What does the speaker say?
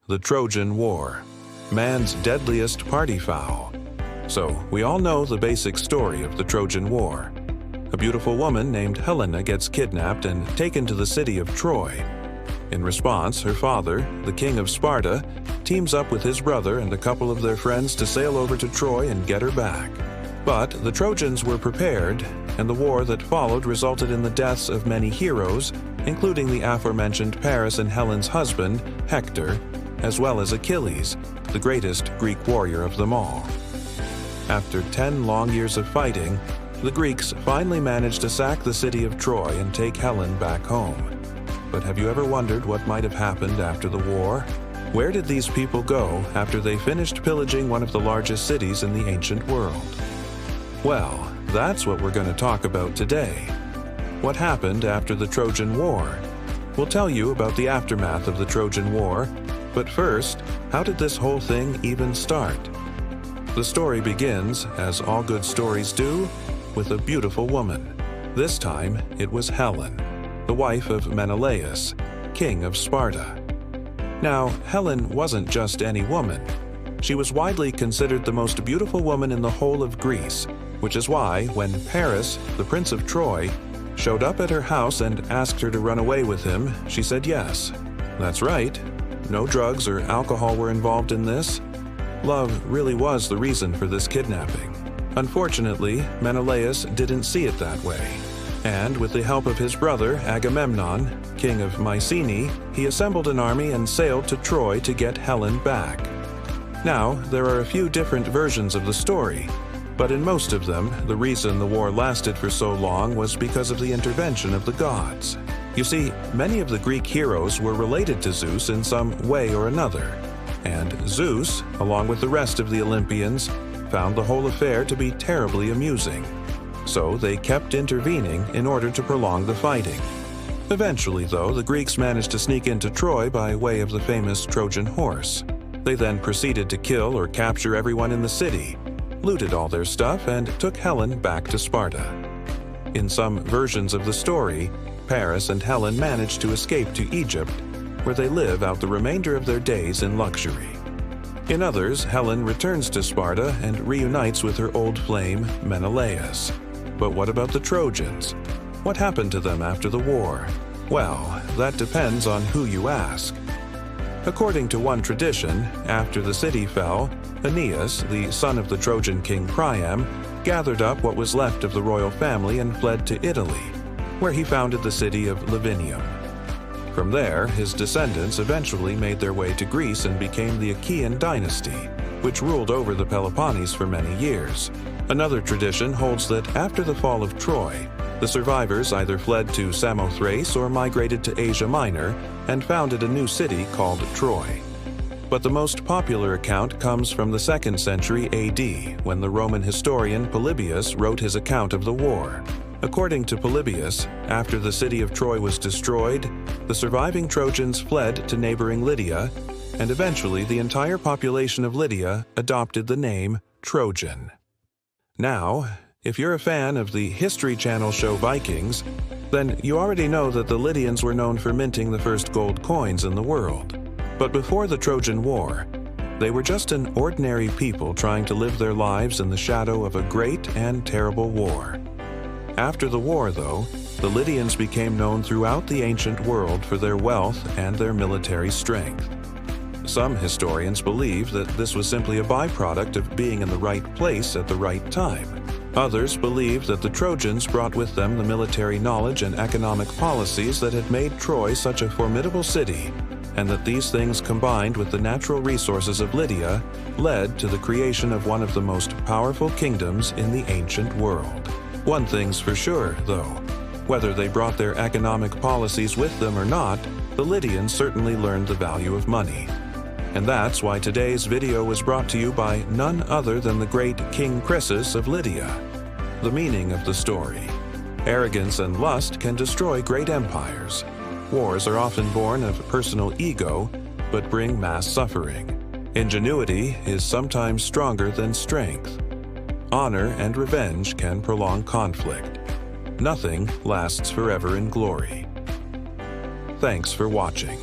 the Trojan War, man's deadliest party foul. So, we all know the basic story of the Trojan War. A beautiful woman named Helen gets kidnapped and taken to the city of Troy. In response, her father, the king of Sparta, teams up with his brother and a couple of their friends to sail over to Troy and get her back. But the Trojans were prepared, and the war that followed resulted in the deaths of many heroes, including the aforementioned Paris and Helen's husband, Hector, as well as Achilles, the greatest Greek warrior of them all. After 10 long years of fighting, the Greeks finally managed to sack the city of Troy and take Helen back home. But have you ever wondered what might have happened after the war? Where did these people go after they finished pillaging one of the largest cities in the ancient world? Well, that's what we're going to talk about today. What happened after the Trojan War? We'll tell you about the aftermath of the Trojan War, but first, how did this whole thing even start? The story begins, as all good stories do, with a beautiful woman. This time, it was Helen, the wife of Menelaus, king of Sparta. Now, Helen wasn't just any woman. She was widely considered the most beautiful woman in the whole of Greece, which is why, when Paris, the prince of Troy, showed up at her house and asked her to run away with him, she said yes. That's right. No drugs or alcohol were involved in this. Love really was the reason for this kidnapping. Unfortunately, Menelaus didn't see it that way. And with the help of his brother Agamemnon, king of Mycenae, he assembled an army and sailed to Troy to get Helen back. Now, there are a few different versions of the story, but in most of them, the reason the war lasted for so long was because of the intervention of the gods. You see, many of the Greek heroes were related to Zeus in some way or another, and Zeus, along with the rest of the Olympians, found the whole affair to be terribly amusing. So they kept intervening in order to prolong the fighting. Eventually, though, the Greeks managed to sneak into Troy by way of the famous Trojan Horse. They then proceeded to kill or capture everyone in the city, looted all their stuff, and took Helen back to Sparta. In some versions of the story, Paris and Helen managed to escape to Egypt, where they live out the remainder of their days in luxury. In others, Helen returns to Sparta and reunites with her old flame, Menelaus. But what about the Trojans? What happened to them after the war? Well, that depends on who you ask. According to one tradition, after the city fell, Aeneas, the son of the Trojan king Priam, gathered up what was left of the royal family and fled to Italy, where he founded the city of Lavinium. From there, his descendants eventually made their way to Greece and became the Achaean dynasty, which ruled over the Peloponnese for many years. Another tradition holds that after the fall of Troy, the survivors either fled to Samothrace or migrated to Asia Minor and founded a new city called Troy. But the most popular account comes from the 2nd century AD, when the Roman historian Polybius wrote his account of the war. According to Polybius, after the city of Troy was destroyed, the surviving Trojans fled to neighboring Lydia, and eventually the entire population of Lydia adopted the name Trojan. Now, if you're a fan of the History Channel show Vikings, then you already know that the Lydians were known for minting the first gold coins in the world. But before the Trojan War, they were just an ordinary people trying to live their lives in the shadow of a great and terrible war. After the war, though, the Lydians became known throughout the ancient world for their wealth and their military strength. Some historians believe that this was simply a byproduct of being in the right place at the right time. Others believe that the Trojans brought with them the military knowledge and economic policies that had made Troy such a formidable city, and that these things combined with the natural resources of Lydia led to the creation of one of the most powerful kingdoms in the ancient world. One thing's for sure, though. Whether they brought their economic policies with them or not, the Lydians certainly learned the value of money. And that's why today's video was brought to you by none other than the great King Croesus of Lydia. The meaning of the story: arrogance and lust can destroy great empires. Wars are often born of personal ego, but bring mass suffering. Ingenuity is sometimes stronger than strength. Honor and revenge can prolong conflict. Nothing lasts forever in glory. Thanks for watching.